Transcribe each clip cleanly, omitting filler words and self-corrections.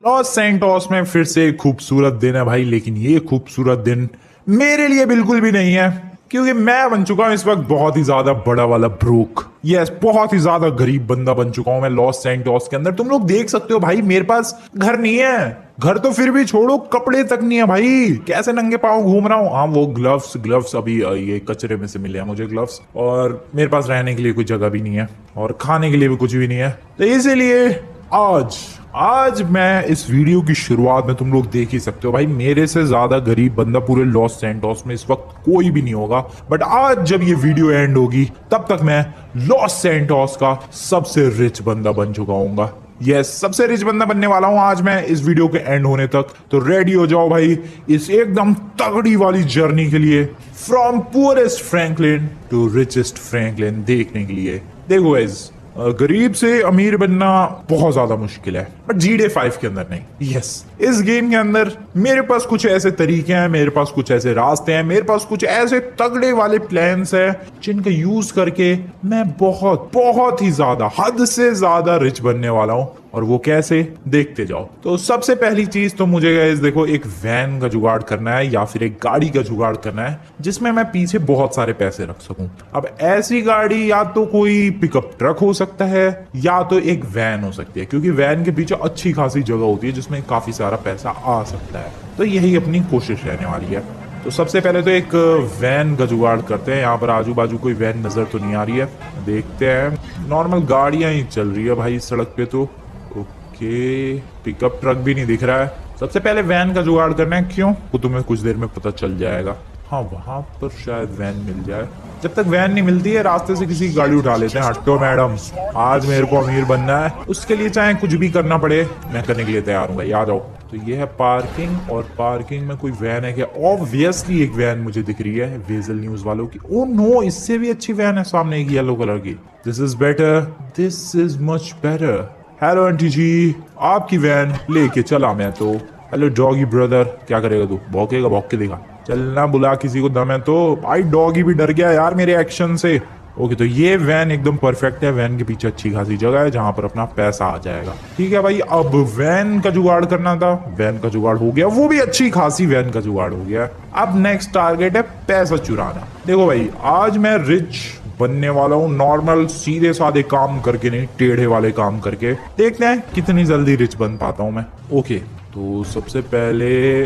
Los Santos में फिर से एक खूबसूरत दिन है भाई, लेकिन ये खूबसूरत दिन मेरे लिए बिल्कुल भी नहीं है, क्योंकि मैं बन चुका हूं इस वक्त बहुत ही ज्यादा बड़ा वाला ब्रोक। यस, बहुत ही ज्यादा गरीब बंदा बन चुका हूं मैं लॉस सैंटोस के अंदर। तुम लोग देख सकते हो भाई, मेरे पास घर नहीं है। घर तो फिर भी छोड़ो, कपड़े तक नहीं है भाई। कैसे नंगे पांव घूम रहा हूँ। हाँ, वो ग्लव्स ग्लव्स अभी ये कचरे में से मिले हैं मुझे ग्लव्स। और मेरे पास रहने के लिए कोई जगह भी नहीं है, और खाने के लिए भी कुछ भी नहीं है। तो इसीलिए आज आज मैं इस वीडियो की शुरुआत में, तुम लोग देख ही सकते हो भाई, मेरे से ज्यादा गरीब बंदा पूरे लॉस सैंटोस में इस वक्त कोई भी नहीं होगा। बट आज जब ये वीडियो एंड होगी तब तक मैं लॉस सैंटोस का सबसे रिच बंदा बन चुका हूँ। यस, सबसे रिच बंदा बनने वाला हूं आज मैं इस वीडियो के एंड होने तक। तो रेडी हो जाओ भाई इस एकदम तगड़ी वाली जर्नी के लिए, from poorest Franklin to richest Franklin देखने के लिए। देखो गाइस, गरीब से अमीर बनना बहुत ज्यादा मुश्किल है, बट GTA 5 के अंदर नहीं। यस, इस गेम के अंदर मेरे पास कुछ ऐसे तरीके हैं, मेरे पास कुछ ऐसे रास्ते हैं, मेरे पास कुछ ऐसे तगड़े वाले प्लान्स हैं जिनका यूज करके मैं बहुत बहुत ही ज्यादा, हद से ज्यादा रिच बनने वाला हूं। और वो कैसे, देखते जाओ। तो सबसे पहली चीज तो मुझे गाइस देखो, एक वैन का जुगाड़ करना है या फिर एक गाड़ी का जुगाड़ करना है जिसमें मैं पीछे बहुत सारे पैसे रख सकूं। अब ऐसी गाड़ी या तो कोई पिकअप ट्रक हो सकता है या तो एक वैन हो सकती है, क्योंकि वैन के पीछे अच्छी खासी जगह होती है जिसमें काफी सारा पैसा आ सकता है। तो यही अपनी कोशिश रहने वाली है। तो सबसे पहले तो एक वैन का जुगाड़ करते हैं। यहाँ पर आजू बाजू कोई वैन नजर तो नहीं आ रही है, देखते हैं। नॉर्मल गाड़ियां ही चल रही है भाई सड़क पे तो। ओके, पिकअप ट्रक भी नहीं दिख रहा है। सबसे पहले वैन का जुगाड़ करना है। क्यों, वो तुम्हें कुछ देर में पता चल जाएगा। हाँ, वहां पर शायद वैन मिल जाए। जब तक वैन नहीं मिलती है, रास्ते से किसी की गाड़ी उठा लेते हैं। हटो मैडम, आज मेरे को अमीर बनना है, उसके लिए चाहे कुछ भी करना पड़े मैं करने के लिए तैयार हूँ भाई, आ जाओ। तो ये है पार्किंग, और पार्किंग में कोई वैन है क्या? ऑब्वियसली एक वैन मुझे दिख रही है वेजल न्यूज वालों की। ओ नो, इससे भी अच्छी वैन है सामने, एक येलो कलर की। This is better, this is much better. Hello aunty ji, आपकी वैन लेके चला मैं तो। हेलो डॉगी ब्रदर, क्या करेगा तू? भौंकेगा? भौंक के दिखा। चलना, बुला किसी को, दम है तो। भाई डॉगी भी डर गया यार मेरे एक्शन से। ओके, तो ये वैन एकदम परफेक्ट है। वैन के पीछे अच्छी खासी जगह है जहां पर अपना पैसा आ जाएगा। ठीक है भाई, अब वैन का जुगाड़ करना था। वैन का जुगाड़ हो गया, वो भी अच्छी खासी वैन का जुगाड़ हो गया। अब नेक्स्ट टारगेट है पैसा चुराना। देखो भाई, आज मैं रिच बनने वाला हूँ, नॉर्मल सीधे साधे काम करके नहीं, टेढ़े वाले काम करके। देखते हैं कितनी जल्दी रिच बन पाता हूँ मैं। ओके, तो सबसे पहले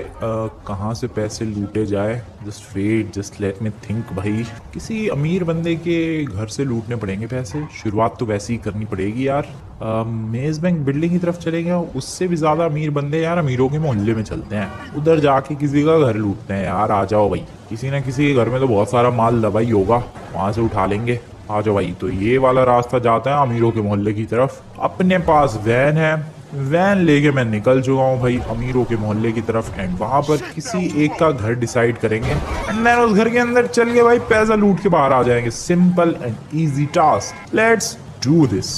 कहाँ से पैसे लूटे जाए? Just wait, just let me think भाई। किसी अमीर बंदे के घर से लूटने पड़ेंगे पैसे। शुरुआत तो वैसे ही करनी पड़ेगी यार। मेज बैंक बिल्डिंग की तरफ चलेंगे। उससे भी ज्यादा अमीर बंदे यार अमीरों के मोहल्ले में चलते हैं, उधर जाके किसी का घर लूटते हैं यार। आ जाओ भाई, किसी ना किसी के घर में तो बहुत सारा माल दवाई होगा, वहां से उठा लेंगे। आ जाओ भाई। तो ये वाला रास्ता जाता है अमीरों के मोहल्ले की तरफ। अपने पास वैन है, वैन लेके मैं निकल चुका हूँ भाई अमीरों के मोहल्ले की तरफ। एंड वहां पर किसी एक का घर डिसाइड करेंगे, एंड देन उस घर के अंदर चल के भाई पैसा लूट के बाहर आ जाएंगे। Simple and easy task, let's do this.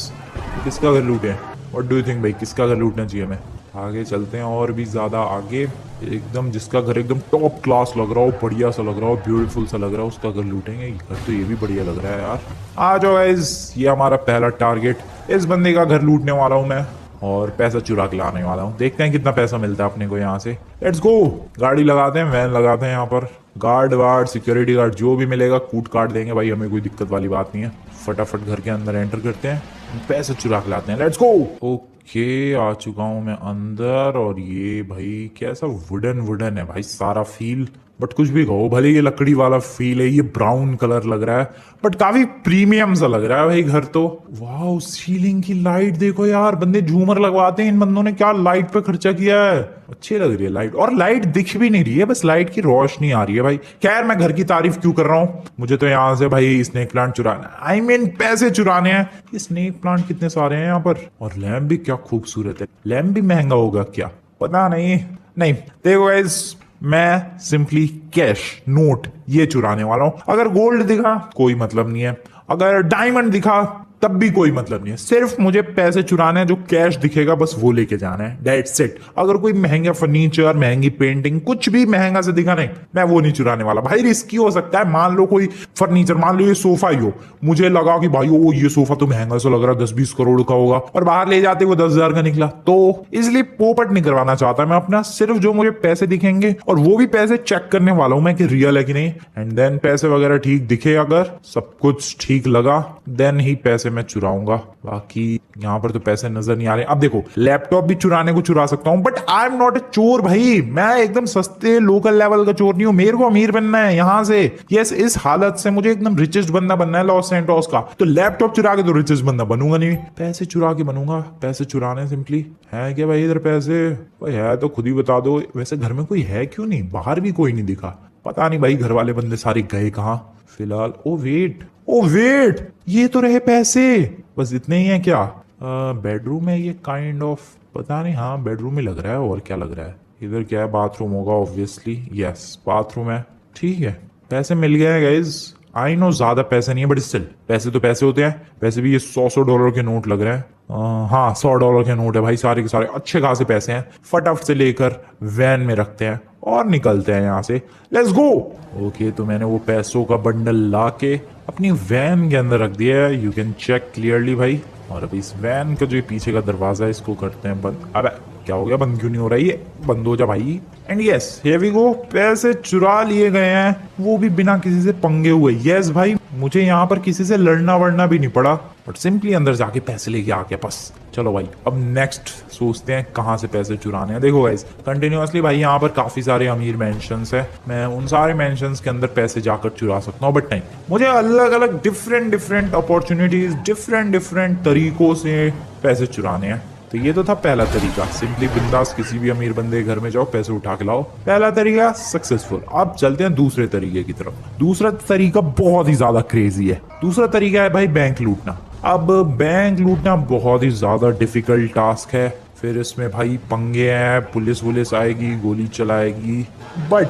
किसका घर लूटे? व्हाट डू यू थिंक भाई, किसका घर लूटना चाहिए हमें? आगे चलते हैं और भी ज्यादा आगे। एकदम जिसका घर एकदम टॉप क्लास लग रहा हो, बढ़िया सा लग रहा हो, ब्यूटीफुल सा लग रहा हो, उसका घर लूटेंगे। घर तो ये भी बढ़िया लग रहा है यार। आ जाओ गाइस, ये हमारा पहला टारगेट। इस बंदे का घर लूटने वाला हूँ मैं और पैसा चुरा के लाने वाला हूँ। देखते हैं कितना पैसा मिलता है अपने को यहाँ से। Let's go. गाड़ी लगाते हैं, वैन लगाते हैं यहाँ पर। गार्ड वार्ड, सिक्योरिटी गार्ड जो भी मिलेगा कूट काट देंगे भाई, हमें कोई दिक्कत वाली बात नहीं है। फटाफट घर के अंदर एंटर करते हैं, पैसे चुरा के लाते हैं। Let's go. ओके, आ चुका हूँ मैं अंदर। और ये भाई कैसा वुडन वुडन है भाई सारा फील। बट कुछ भी कहो, भले ये लकड़ी वाला फील है, ये ब्राउन कलर लग रहा है, बट काफी प्रीमियम सा लग रहा है भाई घर तो। वाह, सीलिंग की लाइट देखो यार, बंदे झूमर लगवाते हैं। इन बंदों ने क्या लाइट पे खर्चा किया है। अच्छी लग रही है लाइट, और लाइट दिख भी नहीं रही है, बस लाइट की रोशनी आ रही है भाई। खैर, मैं घर की तारीफ क्यों कर रहा हूँ, मुझे तो यहाँ से भाई स्नेक प्लांट चुराना, आई मीन पैसे चुराने हैं। ये स्नेक प्लांट कितने सारे हैं यहाँ पर। और लैम्प भी क्या खूबसूरत है। लैम्प भी महंगा होगा क्या, पता नहीं। नहीं, देखो गाइस, मैं सिंपली कैश नोट ये चुराने वाला हूं। अगर गोल्ड दिखा कोई मतलब नहीं है, अगर डायमंड दिखा तब भी कोई मतलब नहीं है, सिर्फ मुझे पैसे चुराने हैं, जो कैश दिखेगा बस वो लेके जाना है, दैट्स इट। अगर कोई महंगा फर्नीचर, महंगी पेंटिंग, कुछ भी महंगा से दिखा नहीं, मैं वो नहीं चुराने वाला भाई। रिस्की हो सकता है, मान लो कोई फर्नीचर, मान लो ये सोफा ही हो, मुझे लगा कि भाई ओ ये सोफा तो महंगा सा लग रहा है, 10-20 करोड़ का होगा, और बाहर ले जाते वो 10,000 का निकला, तो इसलिए पोपट नहीं करवाना चाहता मैं अपना। सिर्फ जो मुझे पैसे दिखेंगे, और वो भी पैसे चेक करने वाला हूं मैं कि रियल है कि नहीं, एंड देन पैसे वगैरह ठीक दिखे, अगर सब कुछ ठीक लगा, देन ही पैसे मैं चुराऊंगा। बाकी यहाँ पर तो पैसे नजर नहीं आ रहे। अब देखो, लैपटॉप भी चुराने को चुरा सकता हूँ, but I am not a चोर भाई। मैं एकदम सस्ते लोकल लेवल का चोर नहीं हूँ, मेरे को अमीर बनना है यहाँ से। यस, इस हालत से मुझे एकदम रिचेस्ट बंदा बनना है लॉस सैंटोस का। तो लैपटॉप चुरा के तो रिचेस्ट बंदा बनूंगा नहीं, पैसे चुरा के बनूंगा। पैसे चुराने सिंपली है क्या भाई? इधर पैसे भाई है तो खुद ही बता दो। वैसे घर में कोई है क्यों नहीं? बाहर भी कोई नहीं दिखा, पता नहीं भाई घर वाले बंदे सारे गए कहाँ फिलहाल। ओ वेट, ये तो रहे पैसे, बस इतने ही है क्या? बेडरूम है ये काइंड ऑफ, पता नहीं, हाँ बेडरूम ही लग रहा है, और क्या लग रहा है? इधर क्या है? बाथरूम होगा ऑब्वियसली, यस बाथरूम है, ठीक है। पैसे मिल गए हैं गाइज। आई नो ज्यादा पैसे नहीं है, बट स्टिल पैसे तो पैसे होते हैं। पैसे भी ये $100 के नोट लग रहे हैं। हाँ $100 के नोट है भाई, सारे के सारे अच्छे खासे पैसे हैं। फटाफट से लेकर वैन में रखते हैं और निकलते हैं यहाँ से, लेट्स गो। ओके, तो मैंने वो पैसों का बंडल ला के अपनी वैन के अंदर रख दिया है, यू कैन चेक क्लियरली भाई। और अभी इस वैन का जो पीछे का दरवाजा है इसको करते हैं बंद। अबे क्या हो गया, बंद क्यों नहीं हो रहा है? ये बंद हो जा भाई। And yes, here we go, पैसे चुरा लिए गए हैं, वो भी बिना किसी से पंगे हुए। यस भाई, मुझे यहाँ पर किसी से लड़ना वड़ना भी नहीं पड़ा, बट सिंपली अंदर जाके पैसे लेके आ गया बस। चलो भाई, अब नेक्स्ट सोचते हैं कहाँ से पैसे चुराने हैं। देखो गाइस, कंटिन्यूअसली भाई यहाँ पर काफी सारे अमीर मेंशंस है, मैं उन सारे मेंशंस के अंदर पैसे जाकर चुरा सकता हूँ, बट नहीं, मुझे अलग अलग डिफरेंट अपॉर्चुनिटीज, डिफरेंट तरीकों से पैसे चुराने हैं। तो ये तो था पहला तरीका, सिंपली बिंदास किसी भी अमीर बंदे के घर में जाओ, पैसे उठा के लाओ। पहला तरीका सक्सेसफुल। अब चलते हैं दूसरे तरीके की तरफ। दूसरा तरीका बहुत ही ज्यादा क्रेजी है। दूसरा तरीका है भाई बैंक लूटना। अब बैंक लूटना बहुत ही ज्यादा डिफिकल्ट टास्क है, फिर इसमें भाई पंगे हैं, पुलिस आएगी, गोली चलाएगी। बट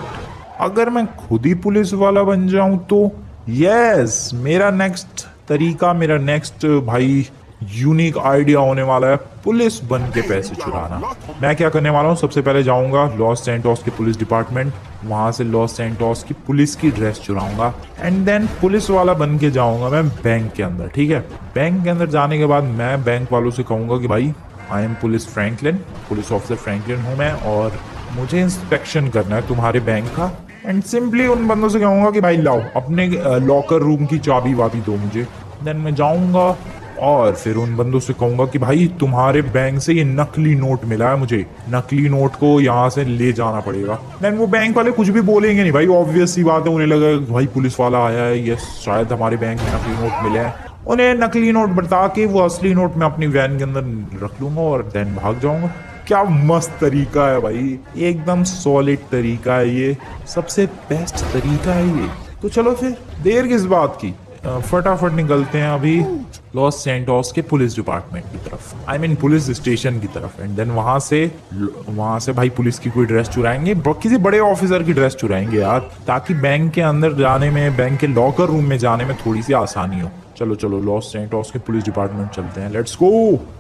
अगर मैं खुद ही पुलिस वाला बन जाऊं तो यस, मेरा नेक्स्ट भाई यूनिक आइडिया होने वाला है, पुलिस बन के पैसे चुराना। मैं क्या करने वाला हूँ, सबसे पहले जाऊंगा लॉस सैंटोस के पुलिस डिपार्टमेंट, वहां से लॉस सैंटोस की पुलिस की ड्रेस चुराऊंगा, एंड देन पुलिस वाला बन के जाऊंगा मैं बैंक के अंदर, ठीक है। बैंक के अंदर जाने के बाद मैं बैंक वालों से कहूंगा कि भाई I am police officer Franklin हूँ मैं, और मुझे इंस्पेक्शन करना है तुम्हारे बैंक का। एंड सिंपली उन बंदों से कहूंगा कि भाई लाओ अपने लॉकर रूम की चाबी वाबी दो मुझे। देन मैं जाऊंगा और फिर उन बंदों से कहूंगा कि भाई तुम्हारे बैंक से ये नकली नोट मिला है, मुझे नकली नोट को यहाँ से ले जाना पड़ेगा। देन वो बैंक वाले कुछ भी बोलेंगे नहीं भाई, ऑब्वियस सी बात है, उन्हें लगा भाई पुलिस वाला आया है, ये शायद हमारे बैंक में नकली नोट मिले हैं। उन्हें नकली नोट बता के वो असली नोट मैं अपनी वैन के अंदर रख लूंगा और देन भाग जाऊंगा। क्या मस्त तरीका है भाई, एकदम सॉलिड तरीका है ये, सबसे बेस्ट तरीका है ये। तो चलो फिर देर किस बात की, फटाफट निकलते हैं अभी लॉस सैंटोस के पुलिस डिपार्टमेंट की तरफ, आई मीन पुलिस स्टेशन की तरफ। एंड देन वहां से भाई पुलिस की कोई ड्रेस चुराएंगे, किसी बड़े ऑफिसर की ड्रेस चुराएंगे यार, ताकि बैंक के अंदर जाने में, बैंक के लॉकर रूम में जाने में थोड़ी सी आसानी हो। चलो लॉस सैंटोस के पुलिस डिपार्टमेंट चलते हैं, लेट्स गो।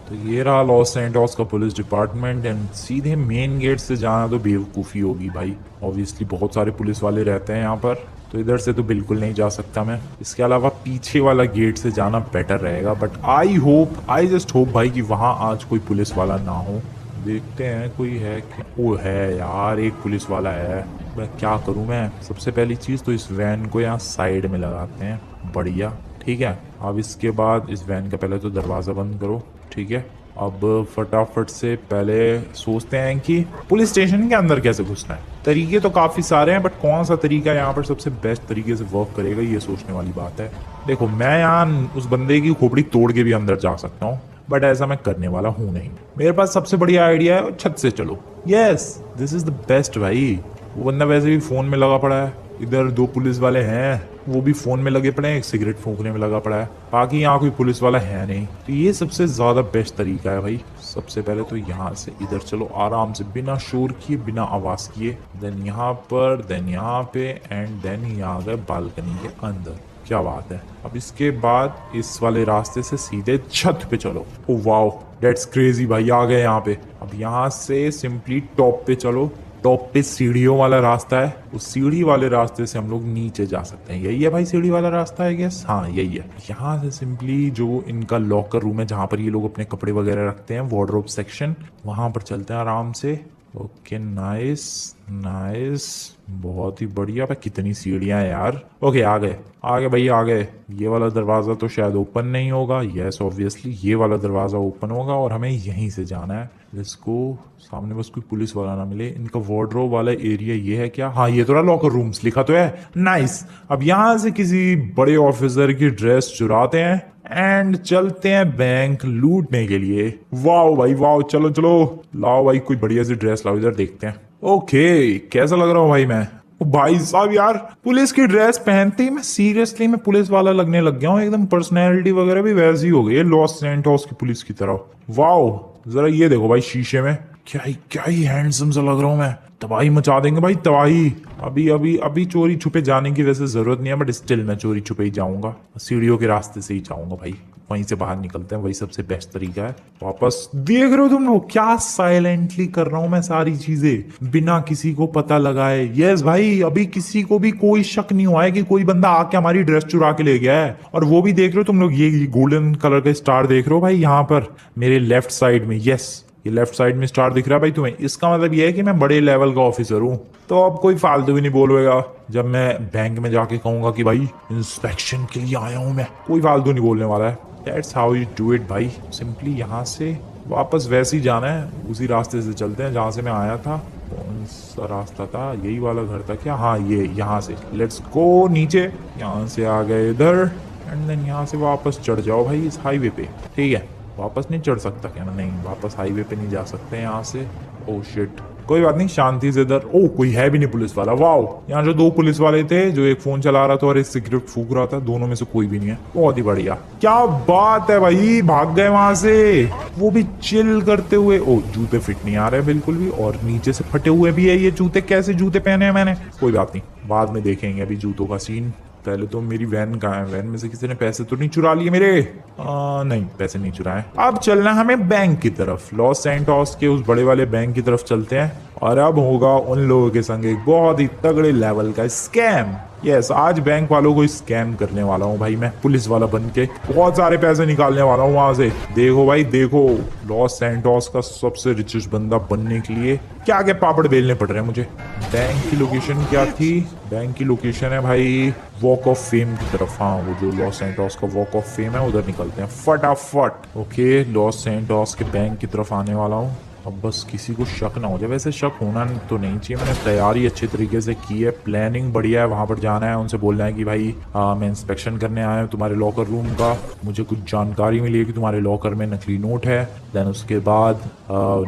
तो ये रहा लॉस सैंटोस का पुलिस डिपार्टमेंट, एंड सीधे मेन गेट से जाना तो बेवकूफ़ी होगी भाई, ऑब्वियसली बहुत सारे पुलिस वाले रहते हैं यहाँ पर, तो इधर से तो बिल्कुल नहीं जा सकता मैं। इसके अलावा पीछे वाला गेट से जाना बेटर रहेगा, बट आई जस्ट होप भाई कि वहाँ आज कोई पुलिस वाला ना हो। देखते हैं कोई है कि, वो है यार, एक पुलिस वाला है। मैं क्या करूँ मैं, सबसे पहली चीज़ तो इस वैन को यहाँ साइड में लगाते हैं, बढ़िया, ठीक है। अब इसके बाद इस वैन का पहले तो दरवाज़ा बंद करो, ठीक है। अब फटाफट से पहले सोचते हैं कि पुलिस स्टेशन के अंदर कैसे घुसना है। तरीके तो काफ़ी सारे हैं, बट कौन सा तरीका यहाँ पर सबसे बेस्ट तरीके से वर्क करेगा, ये सोचने वाली बात है। देखो, मैं यहाँ उस बंदे की खोपड़ी तोड़ के भी अंदर जा सकता हूँ, बट ऐसा मैं करने वाला हूँ नहीं। मेरे पास सबसे बढ़िया आइडिया है, छत से चलो। Yes, this is the best भाई। वो बंदा वैसे भी फोन में लगा पड़ा है, इधर दो पुलिस वाले हैं, वो भी फोन में लगे पड़े हैं, एक सिगरेट फूंकने में लगा पड़ा है, बाकी यहाँ कोई पुलिस वाला है नहीं। तो ये सबसे ज्यादा बेस्ट तरीका है भाई। सबसे पहले तो यहाँ से इधर चलो आराम से, बिना शोर किए, बिना आवाज किए, देन यहाँ पर, देन यहाँ पे, एंड देन यहाँ गए बालकनी के अंदर। क्या बात है। अब इसके बाद इस वाले रास्ते से सीधे छत पे चलो। ओ वाओ, दैट्स क्रेजी भाई, आ गए यहाँ पे। अब यहाँ से सिंपली टॉप पे चलो। टॉप पे सीढ़ियों वाला रास्ता है, उस सीढ़ी वाले रास्ते से हम लोग नीचे जा सकते हैं। यही है भाई सीढ़ी वाला रास्ता है, गेस हाँ यही है। यहाँ से सिंपली जो इनका लॉकर रूम है जहाँ पर ये लोग अपने कपड़े वगैरह रखते हैं, वार्डरोब सेक्शन, वहां पर चलते हैं आराम से। ओके नाइस नाइस, बहुत ही बढ़िया भाई। कितनी सीढ़ियां हैं यार। ओके आ गए भाई आ गए। ये वाला दरवाजा तो शायद ओपन नहीं होगा। यस ऑब्वियसली ये वाला दरवाजा ओपन होगा और हमें यहीं से जाना है। Let's go. सामने बस कोई पुलिस वाला ना मिले। इनका वार्डरोब वाला एरिया ये है क्या? हाँ ये तो रहा लॉकर रूम्स, लिखा तो है। नाइस। अब यहाँ से किसी बड़े ऑफिसर की ड्रेस चुराते हैं एंड चलते हैं बैंक लूटने के लिए। वाओ भाई वाओ, चलो चलो लाओ भाई कोई बढ़िया सी ड्रेस लाओ, इधर देखते हैं। ओके कैसा लग रहा हूँ भाई मैं? ओ भाई साहब यार, पुलिस की ड्रेस पहनते ही मैं सीरियसली मैं पुलिस वाला लगने लग गया हूँ एकदम। पर्सनैलिटी वगैरह भी वैसी हो गई है लॉस सैंटोस की पुलिस की तरह। वाओ जरा ये देखो भाई शीशे में, क्या ही हैंडसम सा लग रहा हूँ मैं। तबाही मचा देंगे भाई तबाही। अभी अभी अभी चोरी छुपे जाने की वैसे जरूरत नहीं है, बट स्टिल मैं चोरी छुपे ही जाऊंगा। सीढ़ियों के रास्ते से ही जाऊंगा भाई, वहीं से बाहर निकलते हैं, वही सबसे बेस्ट तरीका है। वापस देख रहे हो तुम लोग क्या साइलेंटली कर रहा हूं मैं सारी चीजें, बिना किसी को पता लगाए। यस भाई, अभी किसी को भी कोई शक नहीं हुआ है कि कोई बंदा आके हमारी ड्रेस चुरा के ले गया है। और वो भी देख रहे हो तुम लोग, ये गोल्डन कलर का स्टार देख रहे हो भाई यहाँ पर मेरे लेफ्ट साइड में। यस ये लेफ्ट साइड में स्टार दिख रहा है भाई तुम्हें, इसका मतलब ये है कि मैं बड़े लेवल का ऑफिसर हूँ। तो अब कोई फालतू भी नहीं बोलेगा जब मैं बैंक में जाके कहूंगा कि भाई इंस्पेक्शन के लिए आया हूं मैं, कोई फालतू नहीं बोलने वाला है। That's how you do it भाई। सिंपली यहाँ से वापस वैसे ही जाना है, उसी रास्ते से चलते हैं जहाँ से मैं आया था। कौन सा रास्ता था? यही वाला घर था क्या? हाँ ये यहाँ से। लेट्स गो नीचे, यहाँ से आ गए इधर एंड देन यहाँ से वापस चढ़ जाओ भाई इस हाईवे पे। ठीक है, वापस नहीं चढ़ सकता क्या? नहीं वापस हाईवे पे नहीं जा सकते यहाँ से। ओह शिट, कोई बात नहीं, शांति से इधर। ओह कोई है भी नहीं पुलिस वाला। वाओ, यहाँ जो दो पुलिस वाले थे, जो एक फोन चला रहा था और एक सिगरेट फूक रहा था, दोनों में से कोई भी नहीं है। बहुत ही बढ़िया, क्या बात है भाई, भाग गए वहां से, वो भी चिल करते हुए। ओह जूते फिट नहीं आ रहे बिल्कुल भी, और नीचे से फटे हुए भी है ये जूते। कैसे जूते पहने हैं मैंने? कोई बात नहीं, बाद में देखेंगे अभी जूतों का सीन। पहले तो मेरी वैन कहाँ है? वैन में से किसी ने पैसे तो नहीं चुरा लिए मेरे? नहीं पैसे नहीं चुराए। अब चलना हमें बैंक की तरफ, लॉस सैंटोस के उस बड़े वाले बैंक की तरफ चलते हैं। और अब होगा उन लोगों के संग एक बहुत ही तगड़े लेवल का स्कैम। यस, आज बैंक वालों को स्कैम करने वाला हूँ भाई मैं, पुलिस वाला बन के बहुत सारे पैसे निकालने वाला हूँ वहां से। देखो भाई देखो, लॉस सैंटोस का सबसे रिचेस्ट बंदा बनने के लिए क्या क्या पापड़ बेलने पड़ रहे हैं मुझे। बैंक की लोकेशन क्या थी? बैंक की लोकेशन है भाई वॉक ऑफ फेम की तरफ। हाँ वो जो लॉस सैंटोस का वॉक ऑफ फेम है उधर निकलते हैं फटाफट। ओके लॉस सैंटोस के बैंक की तरफ आने वाला हूँ। अब बस किसी को शक ना हो जाए, वैसे शक होना तो नहीं चाहिए, मैंने तैयारी अच्छे तरीके से की है, प्लानिंग बढ़िया है। वहां पर जाना है, उनसे बोलना है कि भाई मैं इंस्पेक्शन करने आया हूँ तुम्हारे लॉकर रूम का, मुझे कुछ जानकारी मिली है कि तुम्हारे लॉकर में नकली नोट है। देन उसके बाद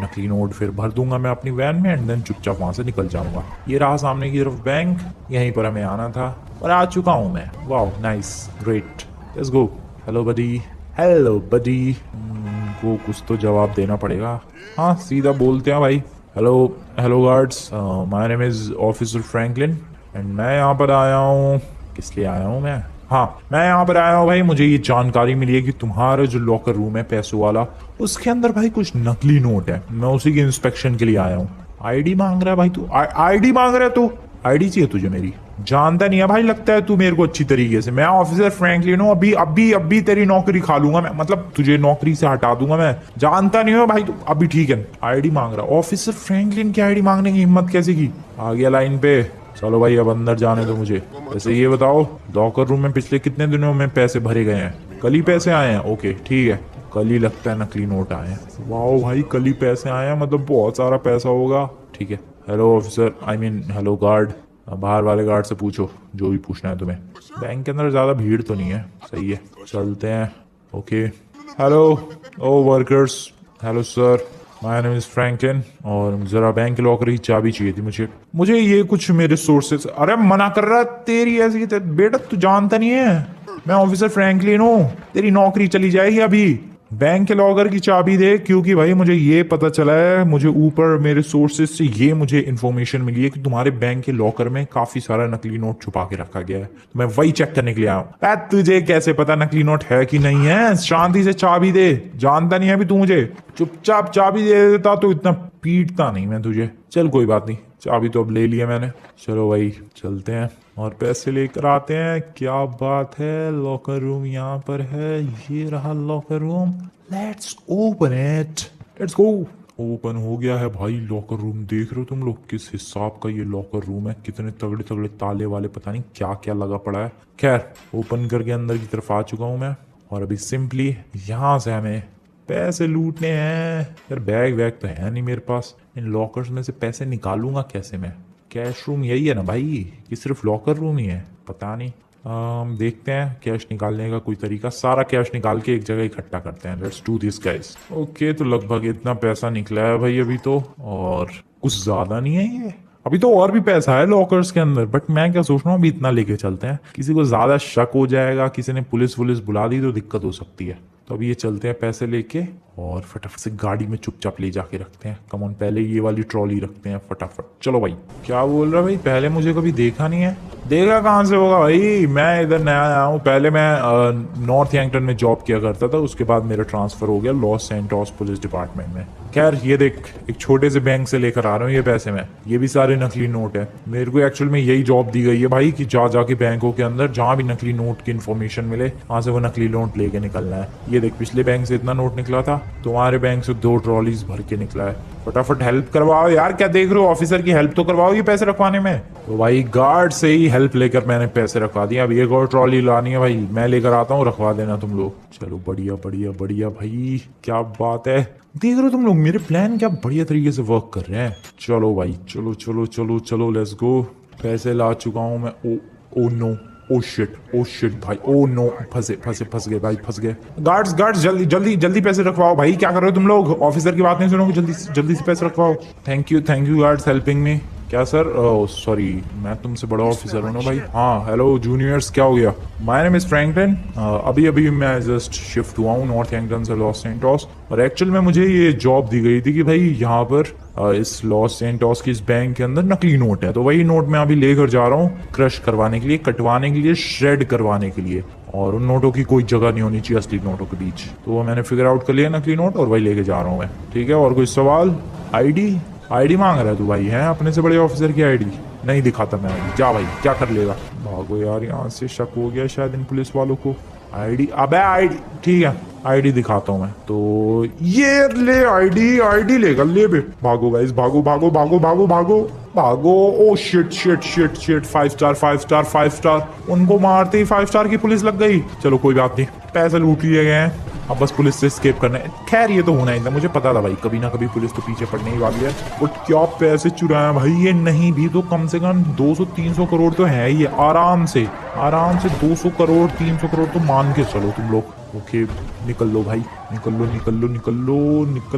नकली नोट फिर भर दूंगा मैं अपनी वैन में एंड देन चुपचाप वहां से निकल जाऊंगा। ये रहा सामने की तरफ बैंक, यहीं पर हमें आना था और आ चुका हूँ मैं। Wow nice great, let's go. Hello buddy, hello buddy. को कुछ तो जवाब देना पड़ेगा। हाँ सीधा बोलते हैं भाई। Hello hello guards, my name is officer Franklin and मैं यहाँ पर आया हूँ। किस लिए आया हूँ मैं? हाँ मैं यहाँ पर आया हूँ भाई, मुझे ये जानकारी मिली है कि तुम्हारा जो लॉकर रूम है पैसों वाला, उसके अंदर भाई कुछ नकली नोट है। मैं उसी के इंस्पेक्शन के लिए आया हूँ। आईडी मांग रहा है भाई तू? आईडी मांग रहा है तू? आईडी चाहिए तुझे मेरी? जानता नहीं है भाई, लगता है तू मेरे को अच्छी तरीके से। मैं ऑफिसर फ्रैंकलिन हूँ, अभी अभी अभी तेरी नौकरी खा लूंगा मैं, मतलब तुझे नौकरी से हटा दूंगा मैं। जानता नहीं हो भाई तू? अभी ठीक है, आईडी मांग रहा। ऑफिसर फ्रैंकलिन की आईडी मांगने की हिम्मत कैसे की? आ गया लाइन पे। चलो भाई अब अंदर जाने दो मुझे। वैसे ये बताओ लॉकर रूम में पिछले कितने दिनों में पैसे भरे गए हैं? कल ही पैसे आए हैं? ओके ठीक है, कल ही लगता है नकली नोट आए हैं। वाओ भाई कल ही पैसे आए हैं, मतलब बहुत सारा पैसा होगा। ठीक है, hello officer, I mean hello guard, बाहर वाले गार्ड से पूछो जो भी पूछना है तुम्हें। बैंक के अंदर ज्यादा भीड़ तो नहीं है, सही है, चलते हैं। Okay hello oh workers, hello sir, my name is Franklin और जरा बैंक लॉकर की चाबी चाहिए थी मुझे ये कुछ मेरे सोर्सेस। अरे मना कर रहा, तेरी ऐसी बेटा तू जानता नहीं है मैं ऑफिसर फ्रैंकलिन हूँ, तेरी नौकरी चली जाएगी अभी। बैंक के लॉकर की चाबी दे, क्योंकि भाई मुझे ये पता चला है, मुझे ऊपर मेरे सोर्सेज से ये मुझे इन्फॉर्मेशन मिली है कि तुम्हारे बैंक के लॉकर में काफी सारा नकली नोट छुपा के रखा गया है। तो मैं वही चेक करने के लिए आया हूँ। तुझे कैसे पता नकली नोट है कि नहीं है? शांति से चाबी दे, जानता नहीं है अभी तू मुझे। चुपचाप चाबी दे देता तो इतना पीटता नहीं मैं तुझे। चल कोई बात नहीं, चाबी तो अब ले लिया मैंने। चलो भाई चलते हैं और पैसे लेकर आते हैं। क्या बात है, लॉकर रूम यहाँ पर है, ये रहा locker room. Let's open it, let's go. Open हो गया है भाई लॉकर रूम। देख रहे हो तुम लोग किस हिसाब का ये लॉकर रूम है, कितने तगड़े तगड़े ताले वाले, पता नहीं क्या क्या लगा पड़ा है। खैर ओपन करके अंदर की तरफ आ चुका हूँ मैं, और अभी सिंपली यहाँ से हमें पैसे लूटने हैं। यार बैग वैग तो है नहीं मेरे पास, इन लॉकर्स में से पैसे निकालूंगा कैसे मैं? कैश रूम यही है ना भाई, कि सिर्फ लॉकर रूम ही है? पता नहीं। देखते हैं कैश निकालने का कोई तरीका। सारा कैश निकाल के एक जगह इकट्ठा करते हैं। Let's do this guys. Okay, तो लगभग इतना पैसा निकला है भाई अभी तो, और कुछ ज्यादा नहीं है ये। अभी तो और भी पैसा है लॉकर्स के अंदर, बट मैं क्या सोच रहा हूँ अभी इतना लेके चलते हैं। किसी को ज्यादा शक हो जाएगा, किसी ने पुलिस वुलिस बुला दी तो दिक्कत हो सकती है। तो अभी ये चलते हैं पैसे लेके, और फटाफट से गाड़ी में चुपचाप ले जाके रखते हैं। कम ऑन, पहले ये वाली ट्रॉली रखते हैं फटाफट। चलो भाई। क्या बोल रहा भाई? पहले मुझे कभी देखा नहीं है? देखा कहाँ से होगा भाई, मैं इधर नया आया हूँ। पहले मैं नॉर्थ यंगटन में जॉब किया करता था, उसके बाद मेरा ट्रांसफर हो गया लॉस सैंटोस पुलिस डिपार्टमेंट में। खैर ये देख, एक छोटे से बैंक से लेकर आ रहा हूँ ये पैसे मैं। ये भी सारे नकली नोट है। मेरे को एक्चुअल में यही जॉब दी गई है भाई, कि जा जाके बैंकों के अंदर जहाँ भी नकली नोट की इन्फॉर्मेशन मिले, वहां से वो नकली नोट लेके निकलना है। ये देख, पिछले बैंक से इतना नोट निकला था, तुम्हारे बैंक से 2 ट्रॉलीज भर के निकला है। फटाफट हेल्प करवाओ यार, क्या देख रहे हो? ऑफिसर की हेल्प तो करवाओ ये पैसे रखवाने में। तो भाई गार्ड से ही हेल्प लेकर मैंने पैसे रखवा दिया। अब एक और ट्रॉली लानी है भाई, मैं लेकर आता हूँ, रखवा देना तुम लोग। चलो बढ़िया बढ़िया बढ़िया भाई, क्या बात है। देख रहे हो तुम लोग मेरे प्लान क्या बढ़िया तरीके से वर्क कर रहे हैं। चलो भाई, चलो चलो चलो चलो, लेट्स गो। पैसे ला चुका हूँ मैं। ओ नो, ओ शिट भाई, ओ नो, फंस गए भाई, फंस गए। गार्ड्स जल्दी जल्दी जल्दी पैसे रखवाओ भाई। क्या कर रहे हो तुम लोग? ऑफिसर की बात नहीं सुनोगे? जल्दी से पैसे रखवाओ। Thank you guards helping me. क्या सर? सॉरी, मैं तुमसे बड़ा ऑफिसर हूँ ना भाई। हाँ हेलो जूनियर्स, क्या हो गया? My name is Franklin. अभी मैं जस्ट शिफ्ट हुआ हूँ नॉर्थ यंगटन से लॉस सैंटोस, और एक्चुअल में मुझे ये जॉब दी गई थी कि भाई यहाँ पर इस लॉस सैंटोस की इस बैंक के अंदर नकली नोट है। तो वही नोट मैं अभी लेकर जा रहा हूँ क्रश करवाने के लिए, कटवाने के लिए, श्रेड करवाने के लिए। और उन नोटों की कोई जगह नहीं होनी चाहिए असली नोटों के बीच। तो वो मैंने फिगर आउट कर लिया नकली नोट, और वही लेके जा रहा हूँ मैं। ठीक है, और कोई सवाल? आईडी मांग रहा है तू भाई? है अपने से बड़े ऑफिसर की आईडी नहीं दिखाता मैं अभी। जा भाई, क्या कर लेगा? भागो यार यहाँ से, शक हो गया शायद इन पुलिस वालों को। आईडी, अबे आईडी, ठीक है आईडी दिखाता हूँ मैं। तो ये ले आईडी लेकर ले बे। भागो गाइस, भागो भागो भागो भागो भागो भागो। Oh shit 5 star. उनको मारते ही 5 स्टार की पुलिस लग गई। चलो कोई बात नहीं, पैसे लूट लिए गए हैं, अब बस पुलिस से एस्केप करना है। खैर ये तो होना ही था, मुझे पता था भाई कभी ना कभी पुलिस तो पीछे पड़ने ही वाली है। और क्या पैसे चुराए भाई, ये नहीं भी तो कम से कम 200-300 करोड़ तो है ही, आराम से 200 करोड़ 300 करोड़ तो मान के चलो तुम लोग। ओके निकल लो भाई, निकल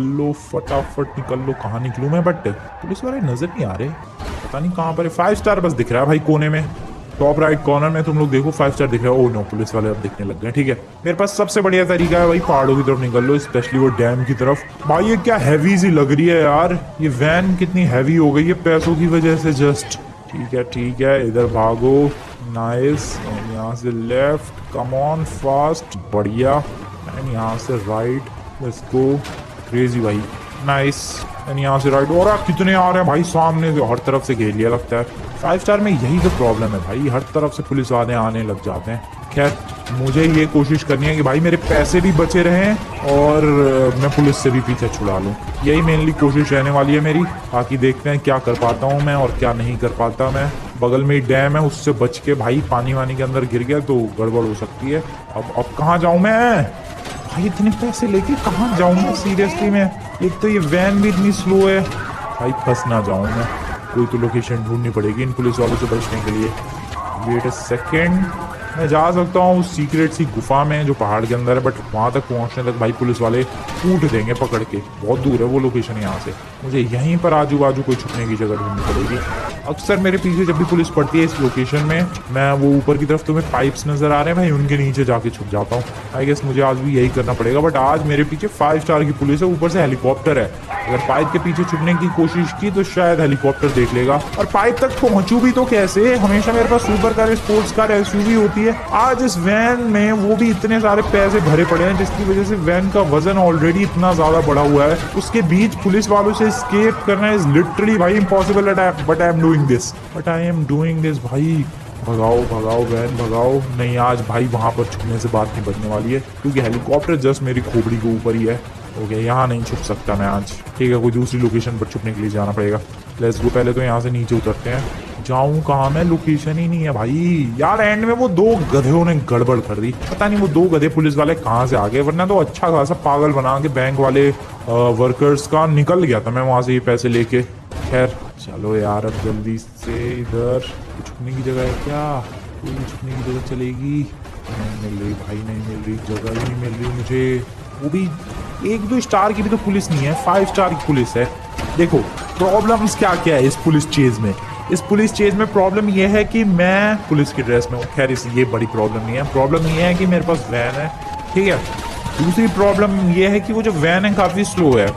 लो फटाफट निकल लो। कहाँ निकलूं मैं? बट पुलिस वाले नजर नहीं आ रहे, पता नहीं कहाँ पर है। 5 स्टार बस दिख रहा है भाई कोने में, टॉप राइट कॉर्नर में तुम लोग देखो 5 स्टार दिख रहा है। ओ नो, पुलिस वाले अब दिखने लग गए। ठीक है, मेरे पास सबसे बढ़िया तरीका है भाई, पहाड़ों की तरफ निकल लो, स्पेशली वो डैम की तरफ। भाई ये क्या हैवी सी लग रही है यार, ये वैन कितनी हैवी हो गई है पैसों की वजह से जस्ट। ठीक है, इधर भागो, नाइस। यहाँ से लेफ्ट, कम ऑन फास्ट, बढ़िया। एंड यहाँ से राइट, लेट्स गो, क्रेजी भाई, नाइस। एंड यहाँ से राइट। और कितने आ रहे हैं भाई सामने से, हर तरफ से घेर लिया लगता है। 5 स्टार में यही तो प्रॉब्लम है भाई, हर तरफ से पुलिस वाले आने लग जाते हैं। खैर मुझे ये कोशिश करनी है कि भाई मेरे पैसे भी बचे रहें और मैं पुलिस से भी पीछे छुड़ा लूँ। यही मेनली कोशिश रहने वाली है मेरी। बाकी देखते हैं क्या कर पाता हूँ मैं और क्या नहीं कर पाता मैं। बगल में ही डैम है, उससे बच के भाई पानी वानी के अंदर गिर गया तो गड़बड़ हो सकती है। अब कहाँ जाऊँ मैं भाई? इतने पैसे लेके कहाँ जाऊँ मैं सीरियसली में? एक तो ये वैन भी इतनी स्लो है भाई, फंस ना जाऊँ मैं। कोई तो लोकेशन ढूंढनी पड़ेगी इन पुलिस वालों से बचने के लिए। वेट अ सेकेंड, मैं जा सकता हूँ उस सीक्रेट सी गुफा में जो पहाड़ के अंदर है, बट वहां तक पहुंचने तक भाई पुलिस वाले कूट देंगे पकड़ के। बहुत दूर है वो लोकेशन यहाँ से, मुझे यहीं पर आजू बाजू कोई छुपने की जगह ढूंढनी पड़ेगी। अक्सर मेरे पीछे जब भी पुलिस पड़ती है इस लोकेशन में, मैं वो ऊपर की तरफ तुम्हें पाइप्स नजर आ रहे हैं भाई, उनके नीचे जाके छुप जाता हूँ। आई गेस मुझे आज भी यही करना पड़ेगा, बट आज मेरे पीछे 5 स्टार की पुलिस है, ऊपर से हेलीकॉप्टर है। अगर पाइप के पीछे छुपने की कोशिश की तो शायद हेलीकॉप्टर देख लेगा। और पाइप तक पहुंचू भी तो कैसे, हमेशा मेरे पास super car, sports car, SUV होती है। आज इस वैन में वो भी इतने सारे पैसे भरे पड़े हैं जिसकी वजह से वैन का वजन ऑलरेडी इतना ज्यादा बढ़ा हुआ है। उसके बीच पुलिस वालों से एस्केप करना इज लिटरली भाई impossible, but I am doing this भाई। भगाओ भगाओ वैन भगाओ। नहीं आज भाई वहां पर छुपने से बात नहीं बनने वाली है, क्योंकि हेलीकॉप्टर जस्ट मेरी खोपड़ी के ऊपर ही है। ओके यहाँ नहीं छुप सकता मैं आज। ठीक है, कोई दूसरी लोकेशन पर छुपने के लिए जाना पड़ेगा। लेट्स गो, पहले तो यहाँ से नीचे उतरते हैं। जाऊँ कहाँ मैं, लोकेशन ही नहीं है भाई। यार एंड में वो 2 गधों ने गड़बड़ कर दी, पता नहीं वो 2 गधे पुलिस वाले कहाँ से आ गए, वरना तो अच्छा खासा पागल बना के बैंक वाले वर्कर्स का निकल गया था मैं वहाँ से ये पैसे लेके। खैर चलो यार, अब जल्दी से इधर छुपने की जगह है क्या? कोई छुपने की जगह चलेगी? नहीं मिल रही भाई, नहीं मिल रही, जगह ही नहीं मिल रही मुझे। वो भी 1-2 स्टार की भी तो पुलिस नहीं है, 5 स्टार की पुलिस है। देखो प्रॉब्लम्स क्या क्या है इस पुलिस चेज में। इस पुलिस चेज में प्रॉब्लम ये है कि मैं पुलिस की ड्रेस में हूँ। खैर इस ये बड़ी प्रॉब्लम नहीं है। प्रॉब्लम ये है कि मेरे पास वैन है, ठीक है। दूसरी प्रॉब्लम ये है कि वो जो वैन है काफी स्लो है।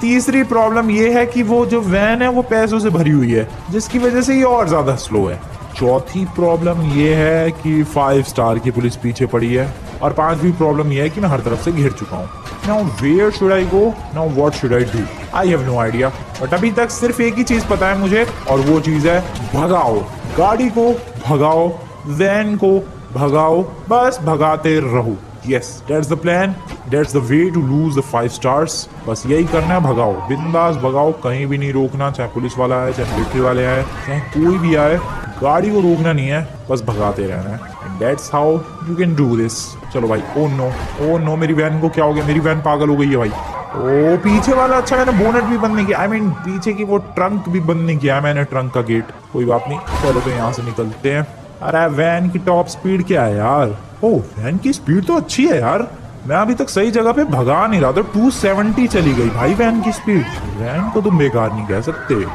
तीसरी प्रॉब्लम ये है कि वो जो वैन है वो पैसों से भरी हुई है, जिसकी वजह से ये और ज्यादा स्लो है। चौथी प्रॉब्लम ये है कि 5 स्टार की पुलिस पीछे पड़ी है। और 5वीं प्रॉब्लम ये है कि मैं हर तरफ से घिर चुका हूँ। Now where should I go, now what should I do, I have no idea. But अभी तक सिर्फ एक ही चीज पता है मुझे, और वो चीज है भगाओ गाड़ी को, भगाओ वैन को, भगाओ, बस भगाते रहो। Yes, that's the plan. That's the way to lose the 5 stars. बस यही करना है, भगाओ, बिंदास भगाओ, कहीं भी नहीं रोकना। चाहे पुलिस वाला आए, चाहे मिलिट्री वाले आए, चाहे कोई भी आए, गाड़ी को रोकना नहीं है, बस भगाते रहना है। And that's how you can do this. चलो भाई। ओ नो, मेरी वैन को क्या हो गया? मेरी वैन पागल हो गई है भाई। ओ पीछे वाला, अच्छा मैंने बोनट भी बंद नहीं किया, I mean पीछे की वो ट्रंक भी बंद नहीं किया मैंने, ट्रंक का गेट। कोई बात नहीं, चलो तो यहाँ से निकलते हैं। अरे वैन की टॉप स्पीड क्या है यार? ओह वैन की स्पीड तो अच्छी है यार, मैं अभी तक सही जगह पे भगा नहीं रहा था। 270 चली गई भाई वैन की स्पीड। वैन को तुम बेकार नहीं कह सकते।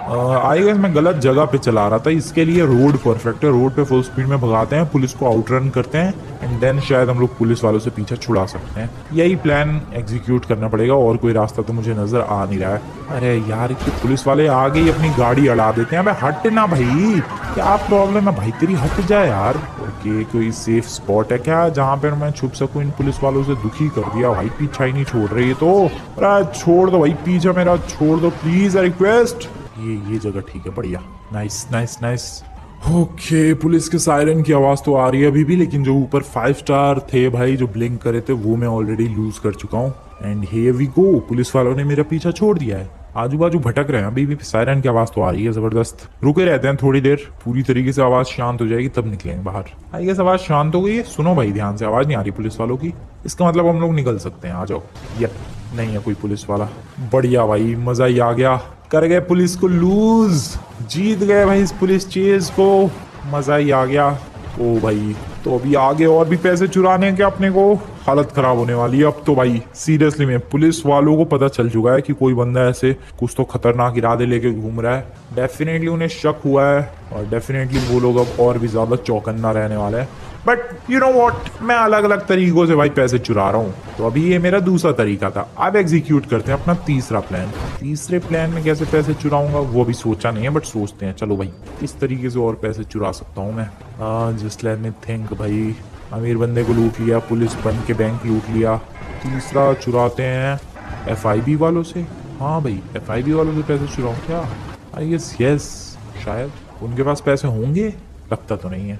आई गेस मैं गलत जगह पे चला रहा था, इसके लिए रोड परफेक्ट है। रोड पे फुल स्पीड में भगाते हैं, पुलिस को आउटरन करते हैं, एंड देन शायद हम लोग पुलिस वालों से पीछा छुड़ा सकते हैं। यही प्लान एग्जीक्यूट करना पड़ेगा, और कोई रास्ता तो मुझे नजर आ नहीं रहा है। अरे यार कि पुलिस वाले आगे ही अपनी गाड़ी अड़ा देते हैं। अबे हट ना भाई, क्या प्रॉब्लम है भाई तेरी, हट जा यार। ओके कोई सेफ स्पॉट है क्या जहाँ पर मैं छुप सकूँ? इन पुलिस वालों से दुखी कर दिया भाई, पीछा ही नहीं छोड़ रही है तो। अरे छोड़ दो भाई पीछा मेरा, छोड़ दो प्लीज, रिक्वेस्ट। ये जगह ठीक है, बढ़िया, nice nice nice. Okay police के सायरन की आवाज तो आ रही है अभी भी, लेकिन जो ऊपर 5 स्टार थे भाई जो ब्लिंक करे थे वो मैं ऑलरेडी लूज कर चुका हूँ। And here we go, police वालों ने मेरा पीछा छोड़ दिया है। आजू बाजू भटक रहे हैं, अभी भी सायरन की आवाज तो आ रही है जबरदस्त। रुके रहते हैं थोड़ी देर, पूरी तरीके से आवाज शांत हो जाएगी तब निकलेंगे बाहर। आई गेस आवाज शांत हो गई है। सुनो भाई ध्यान से, आवाज नहीं आ रही पुलिस वालों की, इसका मतलब हम लोग निकल सकते हैं। आ जाओ। यप नहीं है कोई पुलिस वाला, बढ़िया भाई, मजा ही आ गया। कर गए पुलिस को लूज, जीत गए भाई इस पुलिस चेज को, मजा ही आ गया। ओ भाई तो अभी आगे और भी पैसे चुराने के अपने को, हालत खराब होने वाली है अब तो भाई सीरियसली में। पुलिस वालों को पता चल चुका है कि कोई बंदा ऐसे कुछ तो खतरनाक इरादे लेके घूम रहा है। डेफिनेटली उन्हें शक हुआ है, और डेफिनेटली वो लोग अब और भी ज्यादा चौकन्ना रहने वाले हैं। बट यू नो व्हाट, मैं अलग अलग तरीकों से भाई पैसे चुरा रहा हूँ, तो अभी ये मेरा दूसरा तरीका था। अब एग्जीक्यूट करते हैं अपना तीसरा प्लान। तीसरे प्लान में कैसे पैसे चुराऊंगा वो भी सोचा नहीं है, बट सोचते हैं। चलो भाई किस तरीके से और पैसे चुरा सकता हूँ मैं। Just let me think. भाई अमीर बंदे को लूट लिया, पुलिस बन के बैंक लूट लिया। तीसरा चुराते हैं FIB वालों से। हाँ भाई FIB वालों से पैसे चुराऊँ क्या? आई गेस यस, शायद उनके पास पैसे होंगे, लगता तो नहीं है।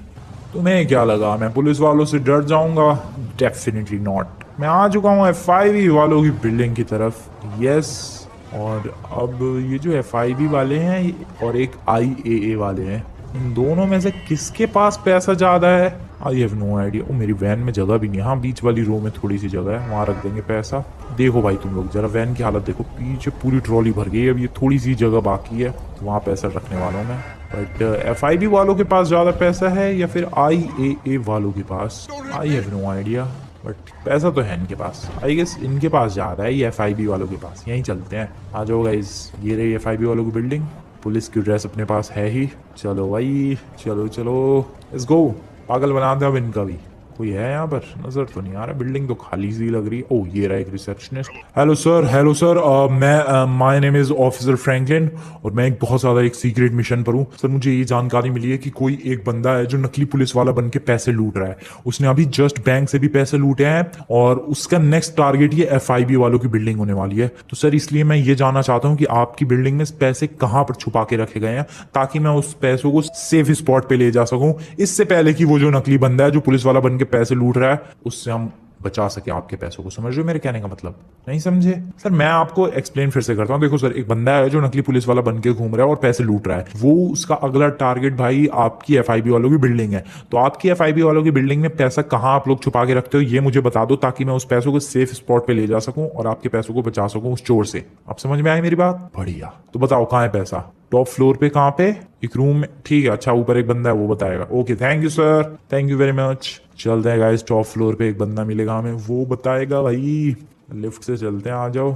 तुम्हें क्या लगा मैं पुलिस वालों से डर जाऊंगा? Definitely not. मैं आ चुका हूँ FIB वालों की बिल्डिंग की तरफ। यस, और अब ये जो FIB वाले हैं और एक IAA वाले हैं, इन दोनों में से किसके पास पैसा ज्यादा है? I have no idea. ओ मेरी वैन में जगह भी नहीं है। हाँ बीच वाली रो में थोड़ी सी जगह है, वहाँ रख देंगे पैसा। देखो भाई तुम लोग जरा वैन की हालत देखो, पीछे पूरी ट्रॉली भर गई है, अब ये थोड़ी सी जगह बाकी है, तो वहाँ पैसा रखने वाला हूँ मैं। बट FIB वालों के पास ज्यादा पैसा है या फिर IAA वालों के पास? I have no idea, but पैसा तो है इनके पास। आई गेस इनके पास ज्यादा है, ये FIB वालों के पास। यहीं चलते हैं, आ जाओ गाइस। ये रही FIB वालों की बिल्डिंग, पुलिस की ड्रेस अपने पास है ही। चलो भाई, चलो चलो, लेट्स गो। पागल बना दे अब इनका भी। कोई है यहाँ पर? नजर तो नहीं आ रहा, बिल्डिंग तो खाली सी लग रही है। ओह, ये रहा एक receptionist. Hello sir, hello sir, मैं my name is officer Franklin और मैं एक बहुत ज्यादा एक सीक्रेट मिशन पर हूँ। सर मुझे ये जानकारी मिली है कि कोई एक बंदा है जो नकली पुलिस वाला बन के पैसे लूट रहा है। उसने अभी जस्ट बैंक से भी पैसे लूटे हैं और उसका नेक्स्ट टारगेट ये FIB वालों की बिल्डिंग होने वाली है। तो सर इसलिए मैं ये जानना चाहता हूँ कि आपकी बिल्डिंग में पैसे कहाँ पर छुपा के रखे गए हैं, ताकि मैं उस पैसों को सेफ स्पॉट पे ले जा सकूं, इससे पहले कि वो जो नकली बंदा है जो पुलिस वाला बन के पैसे लूट रहा है उससे हम बचा सके आपके पैसों को। समझ रहे हो मेरे कहने का मतलब? नहीं समझे? सर मैं आपको एक्सप्लेन फिर से करता हूँ। देखो सर, एक बंदा है जो नकली पुलिस वाला बन के घूम रहा है और पैसे लूट रहा है। वो उसका अगला टारगेट भाई आपकी FIB वालों की बिल्डिंग है। तो आपकी FIB वालों की बिल्डिंग में पैसा कहाँ आप लोग छुपा के रखते हो ये मुझे बता दो, ताकि मैं उस पैसों को सेफ स्पॉट पे ले जा सकूं और आपके पैसों को बचा सकूं उस चोर से। आप समझ में आई मेरी बात? बढ़िया। तो बताओ कहाँ है पैसा? टॉप फ्लोर पे। कहाँ पे? एक रूम में। ठीक है, अच्छा ऊपर एक बंदा है वो बताएगा। Okay, thank you sir, thank you very much. चलते हैं गाइस, टॉप फ्लोर पे एक बंदा मिलेगा हमें, वो बताएगा भाई। लिफ्ट से चलते हैं, आ जाओ।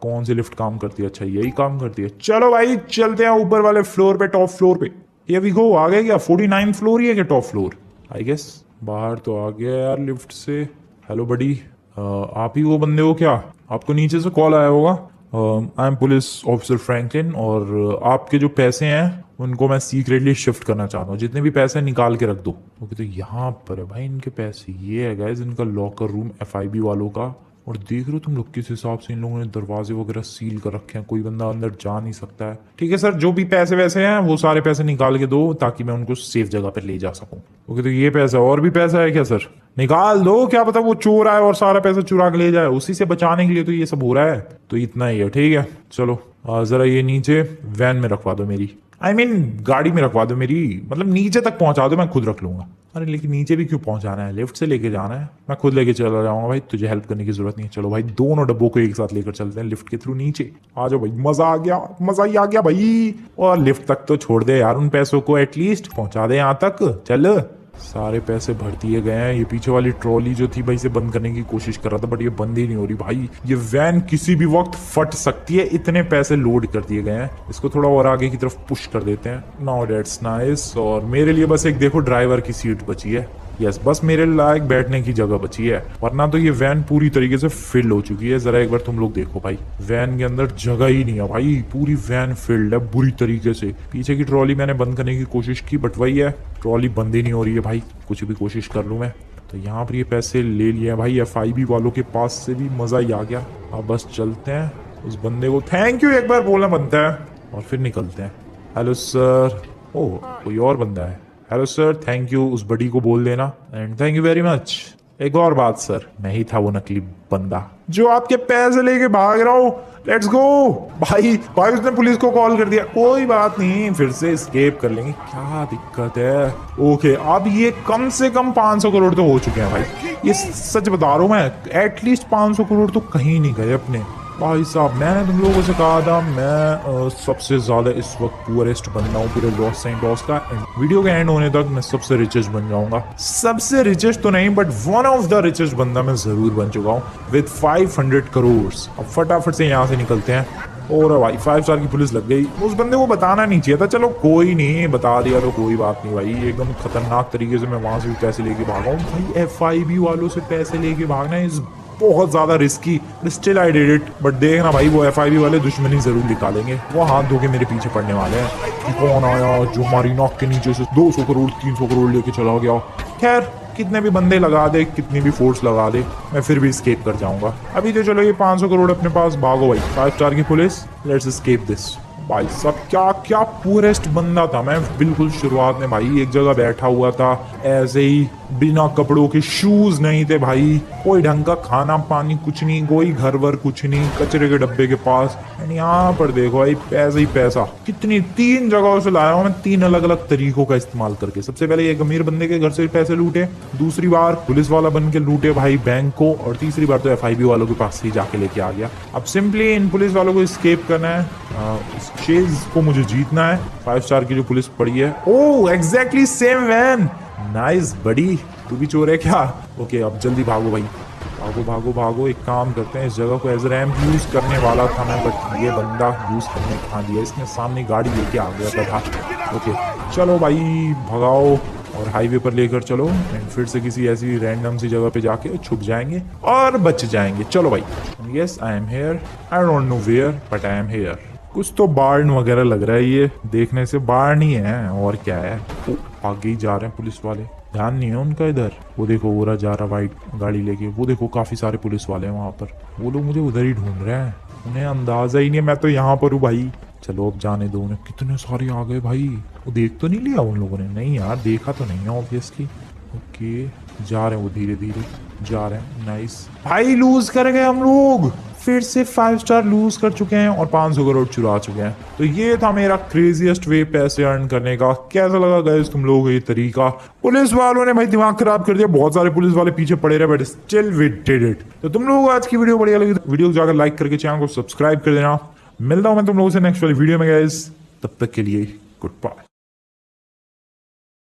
कौन सी लिफ्ट काम करती है? अच्छा यही काम करती है। चलो भाई चलते हैं ऊपर वाले फ्लोर पे, टॉप फ्लोर पे। ये अभी गो आ गए क्या? 49 फ्लोर ही है क्या टॉप फ्लोर? आई गेस बाहर तो आ गया यार लिफ्ट से। हेलो बडी, आप ही वो बंदे हो क्या? आपको नीचे से कॉल आया होगा। I am police officer Franklin और आपके जो पैसे हैं उनको मैं सीक्रेटली शिफ्ट करना चाहता हूँ। जितने भी पैसे निकाल के रख दो। ओके, तो यहाँ पर है भाई इनके पैसे। ये है गाइस इनका लॉकर रूम FIB वालों का। और देख रहे हो तुम लोग किस हिसाब से इन लोगों ने दरवाजे वगैरह सील कर रखे हैं, कोई बंदा अंदर जा नहीं सकता है। ठीक है सर, जो भी पैसे वैसे हैं वो सारे पैसे निकाल के दो ताकि मैं उनको सेफ जगह पर ले जा सकूं। ओके, तो ये पैसा, और भी पैसा है क्या सर? निकाल दो, क्या पता वो चोर आए और सारा पैसा चुरा के ले जाए। उसी से बचाने के लिए तो ये सब हो रहा है। तो इतना ही है, ठीक है। चलो जरा ये नीचे वैन में रखवा दो मेरी। I mean, गाड़ी में रखवा दो मेरी, मतलब नीचे तक पहुंचा दो, मैं खुद रख लूंगा। अरे लेकिन नीचे भी क्यों पहुंचाना है? लिफ्ट से लेके जाना है, मैं खुद लेके चला जाऊंगा भाई, तुझे हेल्प करने की जरूरत नहीं है। चलो भाई दोनों डब्बों को एक साथ लेकर चलते हैं लिफ्ट के थ्रू नीचे। आ जाओ भाई, मजा आ गया, मजा ही आ गया भाई। और लिफ्ट तक तो छोड़ दे यार, उन पैसों को एटलीस्ट पहुंचा दे यहाँ तक। चल, सारे पैसे भर दिए गए हैं। ये पीछे वाली ट्रॉली जो थी भाई इसे बंद करने की कोशिश कर रहा था बट ये बंद ही नहीं हो रही भाई। ये वैन किसी भी वक्त फट सकती है, इतने पैसे लोड कर दिए गए हैं। इसको थोड़ा और आगे की तरफ पुश कर देते हैं। Now that's nice. और मेरे लिए बस एक देखो ड्राइवर की सीट बची है। यस, बस मेरे लायक बैठने की जगह बची है, वरना तो ये वैन पूरी तरीके से फिल हो चुकी है। जरा एक बार तुम लोग देखो भाई, वैन के अंदर जगह ही नहीं है भाई, पूरी वैन फिल्ड है बुरी तरीके से। पीछे की ट्रॉली मैंने बंद करने की कोशिश की बट वही है, ट्रॉली बंद ही नहीं हो रही है भाई, कुछ भी कोशिश कर लूं मैं। तो यहाँ पर ये पैसे ले लिए भाई FIB वालों के पास से भी, मजा ही आ गया। अब बस चलते हैं, उस बंदे को थैंक यू एक बार बोलना बनता है और फिर निकलते हैं। Hello sir. ओह, कोई और बंदा है। हेलो सर, थैंक यू उस बडी को बोल देना and thank you very much. एक और बात सर, मैं ही था वो नकली बंदा जो आपके पैसे लेके भाग रहा हूँ। लेट्स गो भाई। भाई उसने पुलिस को कॉल कर दिया, कोई बात नहीं, फिर से एस्केप कर लेंगे, क्या दिक्कत है। ओके, अब ये कम से कम 500 करोड़ तो हो चुके हैं भाई। ये सच बता रहा हूँ मैं, एटलीस्ट 500 करोड़ तो कहीं नहीं गए अपने। भाई साहब मैंने तुम लोगों से कहा था मैं सबसे ज्यादा इस वक्त पुअरेस्ट बंदा हूँ पूरे लॉस एंजल्स का। वीडियो के एंड होने तक मैं सबसे रिचेस्ट बन जाऊंगा। सबसे रिचेस्ट तो नहीं but one of the richest बंदा मैं जरूर बन चुका हूँ विद 500 करोड़। अब फटाफट से यहाँ से निकलते हैं। और भाई 5 स्टार की पुलिस लग गई। उस बंदे को बताना नहीं चाहिए था, चलो कोई नहीं, बता दिया तो कोई बात नहीं भाई। एकदम खतरनाक तरीके से मैं वहां से भी पैसे लेके भागा हूँ भाई। FIB वालों से पैसे लेके भागना इज बहुत ज्यादा risky, still I did it. But देखना भाई वो FIB वाले दुश्मनी जरूर निकालेंगे, वो हाथ धो के मेरे पीछे पड़ने वाले हैं कि कौन आया जो हमारी नाक के नीचे से 200 करोड़ 300 करोड़ लेके चला गया। खैर कितने भी बंदे लगा दे, कितनी भी फोर्स लगा दे, मैं फिर भी एस्केप कर जाऊंगा। अभी तो चलो ये 500 करोड़ अपने पास, भागो भाई 5 स्टार की पुलिस, लेट्स एस्केप दिस। भाई सब क्या क्या पुअरेस्ट बंदा था मैं बिल्कुल शुरुआत में भाई। एक जगह बैठा हुआ था ऐसे ही, बिना कपड़ों के, शूज नहीं थे भाई, कोई ढंग का खाना पानी कुछ नहीं, कोई घर वर कुछ नहीं, कचरे के डब्बे के पास। एंड यहाँ पर देखो भाई पैसा ही पैसा, कितनी 3 जगहों से लाया हूँ मैं, 3 अलग अलग तरीकों का इस्तेमाल करके। सबसे पहले एक अमीर बंदे के घर से पैसे लूटे, दूसरी बार पुलिस वाला बन के लूटे भाई बैंक को, और तीसरी बार तो FIB वालों के पास ही जाके लेके आ गया। अब सिंपली इन पुलिस वालों को एस्केप करना है, इस चेज को मुझे जीतना है। 5 स्टार की जो पुलिस पड़ी है, ओह एग्जैक्टली सेम वैन, नाइस बड़ी, तू भी चोर है क्या? ओके अब जल्दी भागो भाई, भागो भागो भागो, एक काम करते हैं, इस जगह को एज रैम्प यूज करने वाला था मैं, बट ये बंदा यूज करने कहाँ दिया, इसने सामने गाड़ी लेके आ गया था। ओके चलो भाई भगाओ और हाईवे पर लेकर चलो, एंड फिर से किसी ऐसी रैंडम सी जगह पे जाके छुप जाएंगे और बच जाएंगे। चलो भाई, yes I am here, I don't know where but I am here. कुछ तो बार्न वगैरह लग रहा है, ये देखने से बार्न ही है और क्या है। ओ, आगे ही जा रहे हैं पुलिस वाले, ध्यान नहीं है उनका इधर। वो देखो वो रहा जा रहा वाइट गाड़ी लेके, वो देखो काफी सारे पुलिस वाले हैं वहां पर, वो लोग मुझे उधर ही ढूंढ रहे हैं, उन्हें अंदाजा ही नहीं मैं तो यहाँ पर हूँ भाई। चलो अब जाने दो उन्हें, कितने सारे आ गए भाई, वो देख तो नहीं लिया उन लोगों ने? नहीं यार देखा तो नहीं है ऑब्वियसली। ओके जा रहे हैं वो, धीरे धीरे जा रहे हैं। नाइस भाई, लूज कर गए हम लोग, फिर से 5 स्टार लूज कर चुके हैं और 500 करोड़ चुरा चुके हैं। तो ये था मेरा क्रेजीएस्ट वे पैसे अर्न करने का। कैसा लगा गाइस तुम लोगों को ये तरीका? पुलिस वालों ने भाई दिमाग खराब कर दिया, बहुत सारे पुलिस वाले पीछे पड़े रहे but still we did it. तो तुम लोगों को आज की वीडियो बढ़िया लगी तो वीडियो को जाकर लाइक करके चैनल को सब्सक्राइब कर देना। मिलता हूं मैं तुम लोगों से नेक्स्ट वाली वीडियो में गाइस, तब तक के लिए गुड बाय।